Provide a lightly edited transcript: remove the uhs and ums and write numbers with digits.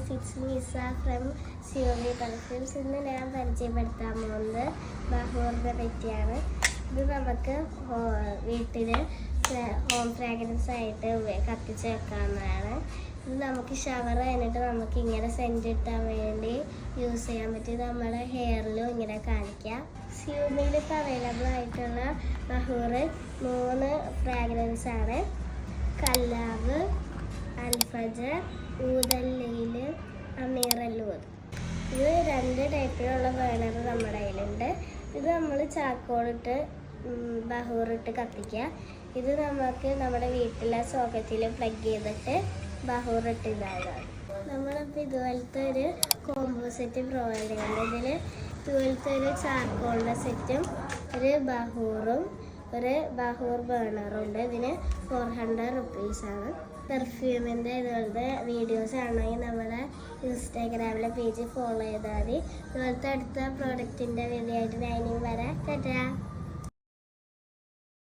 Guys, it's മീസ from Xiaomi perfumes. ഇന്ന് ഞാൻ പരിചയപ്പെടുത്താൻ പോകുന്നത് ബഹൂറിനെ പറ്റിയാണ്. ഇത് നമുക്ക് വീട്ടിൽ ഹോം ഫ്രാഗ്രൻസ് ആയിട്ട് കത്തിച്ച് വെക്കാവുന്നതാണ്. ഇത് നമുക്ക് ഷവർ കഴിഞ്ഞിട്ട് നമുക്ക് ഇങ്ങനെ സെൻറ്റ് ഇട്ടാൻ വേണ്ടി യൂസ് ചെയ്യാൻ പറ്റും. ഇത് നമ്മുടെ ഹെയറിലും ഇങ്ങനെ കാണിക്കാം. സിയോമിയിൽ ഇപ്പോൾ അവൈലബിൾ ആയിട്ടുള്ള ബഹൂർ 3 ഫ്രാഗ്രൻസ് ആണ്: കല്ലാവ്, അൽഫജർ, ഊദല്ലയിൽ, അമീറല്ലൂർ. ഇത് 2 ടൈപ്പിലുള്ള ബേണർ നമ്മുടെ കയ്യിലുണ്ട്. ഇത് നമ്മൾ ചാക്കോളിട്ട് ബഹൂറിട്ട് കത്തിക്കുക. ഇത് നമുക്ക് നമ്മുടെ വീട്ടിലെ സോക്കറ്റിൽ പ്ലഗ് ചെയ്തിട്ട് ബഹൂറിട്ട് ഇതാകാം. നമ്മളിപ്പോൾ ഇതുപോലത്തെ ഒരു കോംബോ സെറ്റ് പ്രൊവൈഡ് ചെയ്യുന്നത്. ഇതിൽ ഇതുപോലത്തെ ഒരു ചാക്കോളിൻ്റെ സെറ്റും ഒരു ബഹൂറും ഒരു ബഹൂർ ബേണറും ഉണ്ട്. ഇതിന് 400 റുപ്പീസാണ്. പെർഫ്യൂമിൻ്റെ ഇതുപോലത്തെ വീഡിയോസ് ആണെങ്കിൽ നമ്മുടെ ഇൻസ്റ്റാഗ്രാമിലെ പേജ് ഫോളോ ചെയ്താൽ മതി. ഇതുപോലത്തെ അടുത്ത പ്രോഡക്റ്റിൻ്റെ വീഡിയോ ആയിട്ട് ഞാൻ വരാം. ടാറ്റാ.